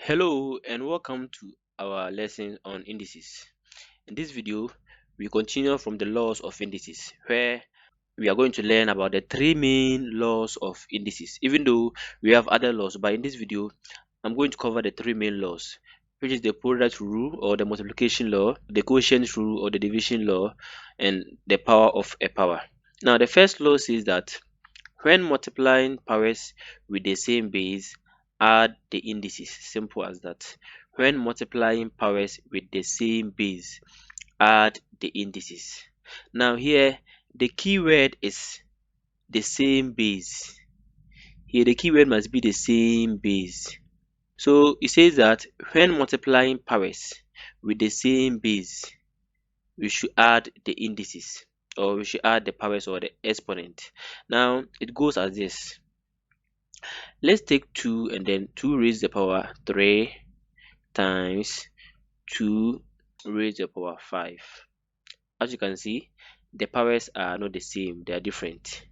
Hello and welcome to our lesson on indices. In this video, we continue from the laws of indices where we are going to learn about the three main laws of indices. Even though we have other laws, but in this video, I'm going to cover the three main laws, which is the product rule or the multiplication law, the quotient rule or the division law, and the power of a power. Now, the first law says that when multiplying powers with the same base, add the indices. Simple as that. When multiplying powers with the same base, add the indices. Now here, the keyword is the same base. Here, the keyword must be the same base. So it says that when multiplying powers with the same base, we should add the indices, or we should add the powers or the exponent. Now it goes as this. Let's take 2 and then 2 raised to the power 3 times 2 raised to the power 5. As you can see, the powers are not the same, they are different.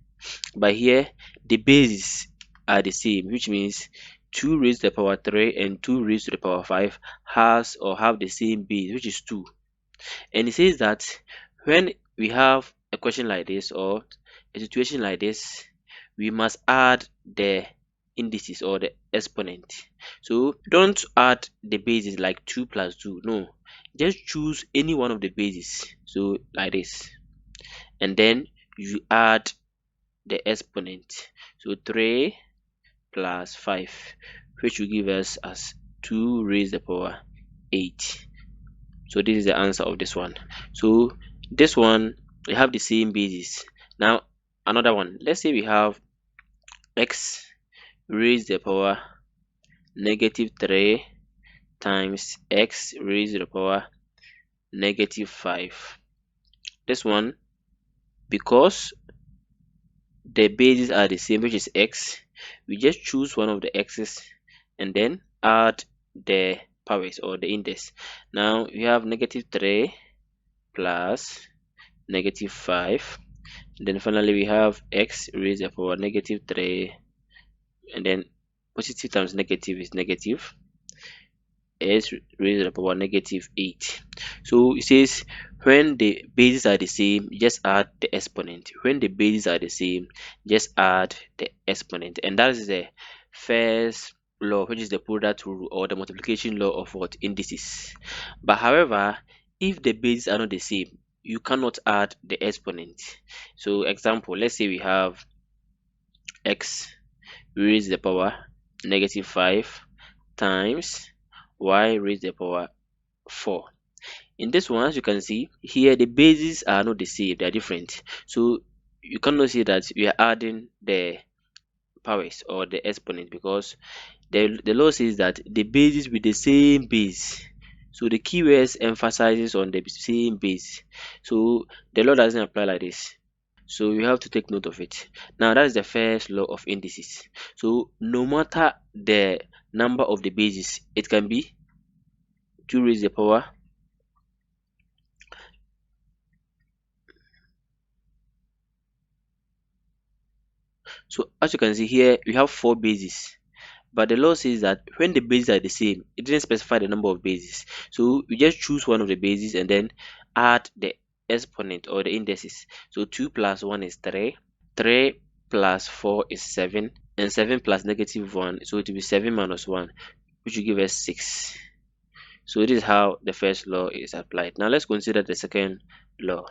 But here, the bases are the same, which means 2 raised to the power 3 and 2 raised to the power 5 has or have the same base, which is 2. And it says that when we have a question like this or a situation like this, we must add the indices or the exponent. So don't add the bases like 2 plus 2. No, just choose any one of the bases. So like this, and then you add the exponent. So 3 plus 5, which will give us as 2 raised to the power 8. So this is the answer of this one. So this one, we have the same basis. Now another one, let's say we have x raised to the power negative 3 times x raised to the power negative 5. This one, because the bases are the same, which is x, we just choose one of the x's and then add the powers or the index. Now we have negative 3 plus negative 5. Then finally we have x raised to the power negative 3, and then positive times negative is negative, s raised to the power negative 8. So it says when the bases are the same, just add the exponent. When the bases are the same, just add the exponent. And that is the first law, which is the product rule or the multiplication law of what indices. But however, if the bases are not the same, you cannot add the exponent. So example, let's say we have x raised to the power negative 5 times y raised to the power 4. In this one, as you can see here, the bases are not the same, they are different. So you cannot say that we are adding the powers or the exponent, because the law says that the bases with the same base. So the keywords emphasizes on the same base. So the law doesn't apply like this. So you have to take note of it. Now that is the first law of indices. So no matter the number of the bases, it can be 2 raised to the power. So as you can see here, we have 4 bases. But the law says that when the bases are the same, it didn't specify the number of bases. So you just choose one of the bases and then add the exponent or the indices. So 2 plus 1 is 3. 3 plus 4 is 7. And 7 plus negative 1, so it will be 7 minus 1, which will give us 6. So this is how the first law is applied. Now let's consider the second law.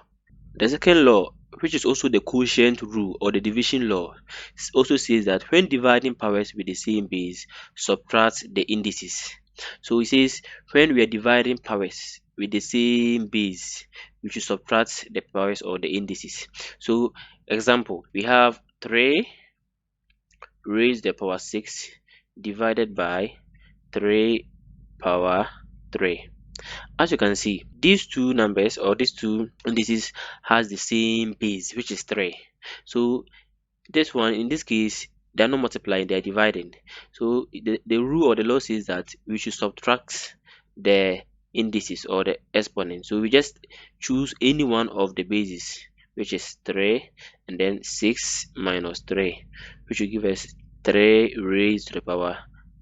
The second law, which is also the quotient rule or the division law, also says that when dividing powers with the same base, subtract the indices. So it says when we are dividing powers with the same base, we should subtract the powers or the indices. So example, we have 3 raised to the power 6 divided by 3 power 3. As you can see, these two numbers or these two indices has the same base, which is 3. So this one, in this case, they are not multiplying, they are dividing. So the rule or the law says that we should subtract the indices or the exponent. So we just choose any one of the bases, which is 3, and then 6 minus 3, which will give us 3 raised to the power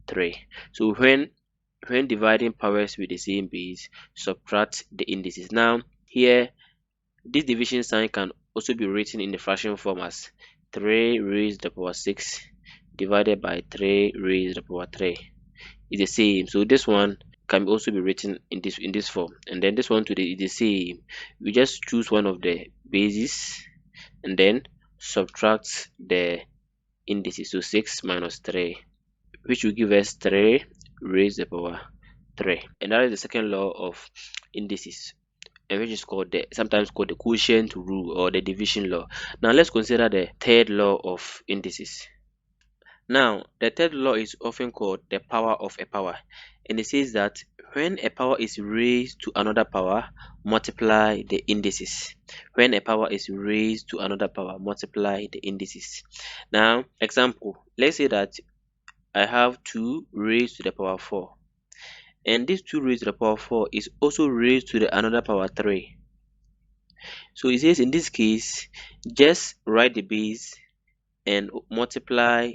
3. So when when dividing powers with the same base, subtract the indices. Now here, this division sign can also be written in the fraction form as 3 raised to the power 6 divided by 3 raised to the power 3. It's the same. So this one can also be written in this form, and then this one is the same. We just choose one of the bases and then subtract the indices. So 6 minus 3, which will give us 3 raised to the power 3. And that is the second law of indices, and which is called sometimes called the quotient rule or the division law. Now let's consider the third law of indices. Now the third law is often called the power of a power, and it says that when a power is raised to another power, multiply the indices. When a power is raised to another power, multiply the indices. Now example, let's say that I have 2 raised to the power 4, and this 2 raised to the power 4 is also raised to the another power 3. So it says in this case, just write the base and multiply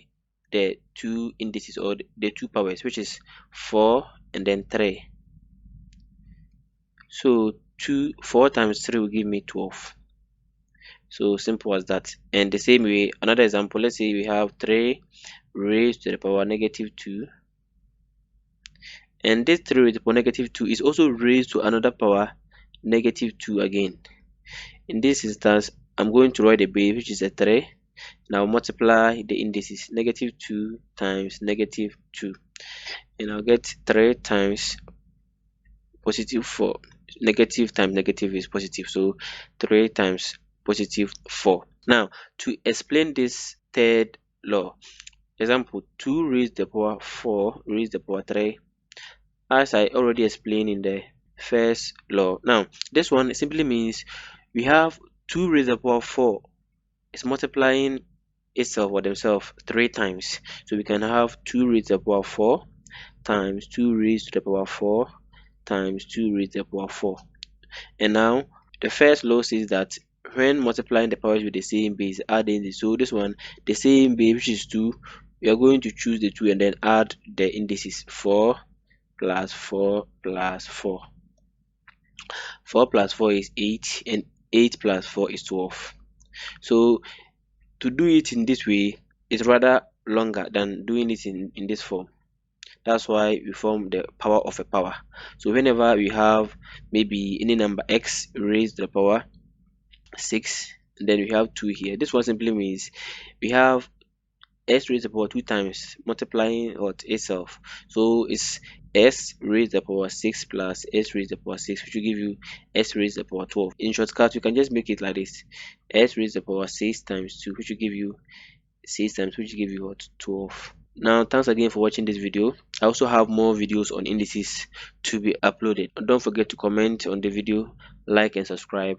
the two indices or the two powers, which is 4 and then 3. So 4 times 3 will give me 12. So simple as that. And the same way, another example, let's say we have 3 raised to the power negative 2, and this 3 raised to the power negative 2 is also raised to another power negative 2 again. In this instance, I'm going to write the base, which is a 3. Now multiply the indices, negative 2 times negative 2, and I'll get 3 times positive 4. Negative times negative is positive, so 3 times positive 4. Now to explain this third law, example, 2 raised to the power 4 raised to the power 3, as I already explained in the first law. Now this one simply means we have 2 raised to the power 4 is multiplying itself or themselves 3 times. So we can have 2 raised to the power 4 times 2 raised to the power 4 times 2 raised to the power 4. And now the first law says that when multiplying the powers with the same base, adding this. So this one, the same base, which is 2, we are going to choose the 2 and then add the indices. 4 plus 4 plus 4. 4 plus 4 is 8, and 8 plus 4 is 12. So to do it in this way is rather longer than doing it in this form. That's why we form the power of a power. So whenever we have maybe any number x raised to the power 6, and then we have 2 here, this one simply means we have s raised to the power 2 times multiplying what itself. So it's s raised to the power 6 plus s raised to the power 6, which will give you s raised to the power 12. In shortcut, you can just make it like this: s raised to the power 6 times 2, which will give you 6 times, which will give you what? 12. Now thanks again for watching this video. I also have more videos on indices to be uploaded. Don't forget to comment on the video, like and subscribe.